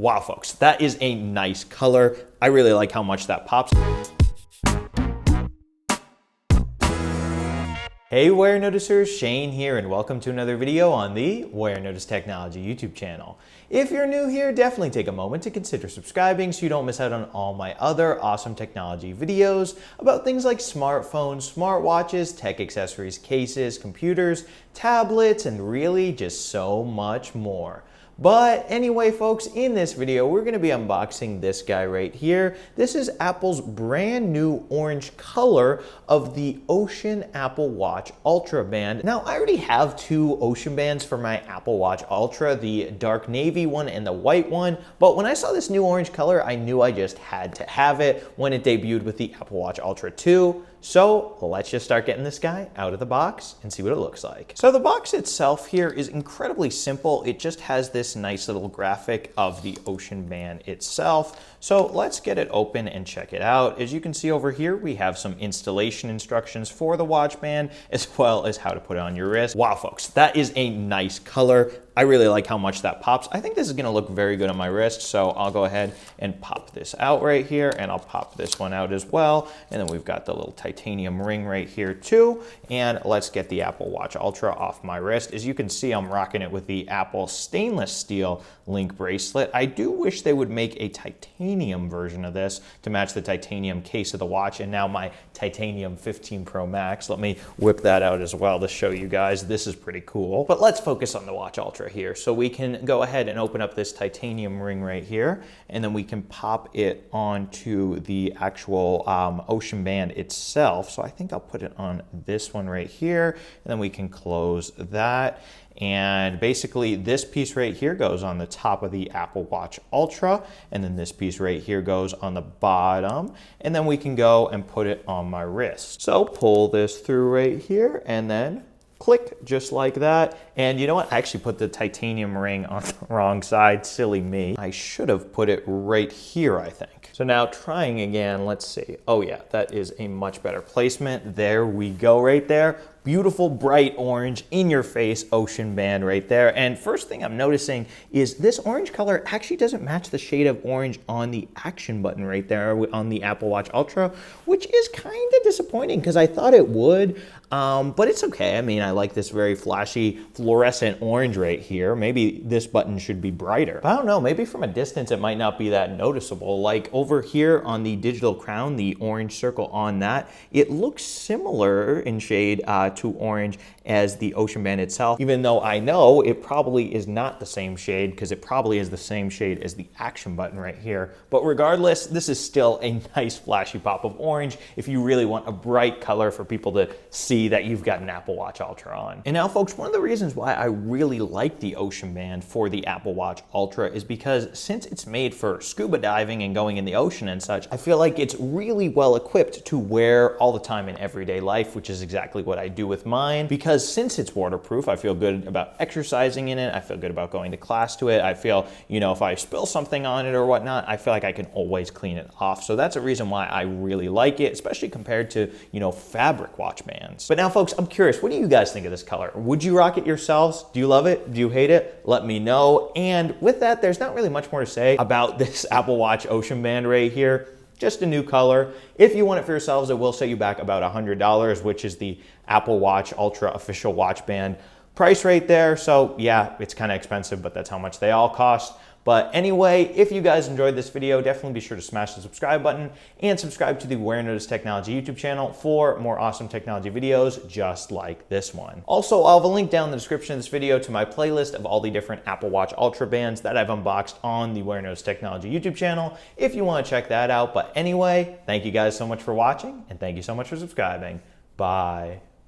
Wow, folks, that is a nice color. I really like how much that pops. Hey Wear Noticers, Shane here, and welcome to another video on the Warenotice Technology YouTube channel. If you're new here, definitely take a moment to consider subscribing so you don't miss out on all my other awesome technology videos about things like smartphones, smartwatches, tech accessories, cases, computers, tablets, and really just so much more. But anyway, folks, in this video, we're going to be unboxing this guy right here. This is Apple's brand new orange color of the Ocean Apple Watch Ultra band. Now, I already have two Ocean bands for my Apple Watch Ultra, the dark navy one and the white one. But when I saw this new orange color, I knew I just had to have it when it debuted with the Apple Watch Ultra 2. So let's just start getting this guy out of the box and see what it looks like. So the box itself here is incredibly simple. It just has this nice little graphic of the Ocean band itself. So let's get it open and check it out. As you can see over here, we have some installation instructions for the watch band, as well as how to put it on your wrist. Wow, folks, that is a nice color. I really like how much that pops. I think this is gonna look very good on my wrist, so I'll go ahead and pop this out right here, and I'll pop this one out as well. And then we've got the little titanium ring right here too. And let's get the Apple Watch Ultra off my wrist. As you can see, I'm rocking it with the Apple stainless steel link bracelet. I do wish they would make a titanium version of this to match the titanium case of the watch and now my titanium 15 Pro Max. Let me whip that out as well to show you guys. This is pretty cool. But let's focus on the Watch Ultra here. So we can go ahead and open up this titanium ring right here, and then we can pop it onto the actual Ocean band itself. So I think I'll put it on this one right here, and then we can close that. And basically this piece right here goes on the top of the Apple Watch Ultra, and then this piece right here goes on the bottom, and then we can go and put it on my wrist. So pull this through right here, and then click, just like that. And you know what? I actually put the titanium ring on the wrong side. Silly me. I should have put it right here, I think. So now trying again, let's see. Oh yeah, that is a much better placement. There we go right there. Beautiful bright orange in your face Ocean band right there. And first thing I'm noticing is this orange color actually doesn't match the shade of orange on the action button right there on the Apple Watch Ultra, which is kind of disappointing because I thought it would, but it's okay. I mean, I like this very flashy fluorescent orange right here. Maybe this button should be brighter. But I don't know, maybe from a distance it might not be that noticeable. Like over here on the digital crown, the orange circle on that, it looks similar in shade to orange as the Ocean band itself, even though I know it probably is not the same shade because it probably is the same shade as the action button right here. But regardless, this is still a nice flashy pop of orange if you really want a bright color for people to see that you've got an Apple Watch Ultra on. And now folks, one of the reasons why I really like the Ocean band for the Apple Watch Ultra is because since it's made for scuba diving and going in the ocean and such, I feel like it's really well equipped to wear all the time in everyday life, which is exactly what I do with mine. Because since it's waterproof, I feel good about exercising in it. I feel good about going to class to it. I feel, you know, if I spill something on it or whatnot, I feel like I can always clean it off. So that's a reason why I really like it, especially compared to, you know, fabric watch bands. But now folks, I'm curious, what do you guys think of this color? Would you rock it yourselves? Do you love it? Do you hate it? Let me know. And with that, there's not really much more to say about this Apple Watch Ocean band right here. Just a new color. If you want it for yourselves, it will set you back about $100, which is the Apple Watch Ultra official watch band price right there. So yeah, it's kind of expensive, but that's how much they all cost. But anyway, if you guys enjoyed this video, definitely be sure to smash the subscribe button and subscribe to the Warenotice Technology YouTube channel for more awesome technology videos just like this one. Also, I'll have a link down in the description of this video to my playlist of all the different Apple Watch Ultra bands that I've unboxed on the Warenotice Technology YouTube channel if you want to check that out. But anyway, thank you guys so much for watching, and thank you so much for subscribing. Bye.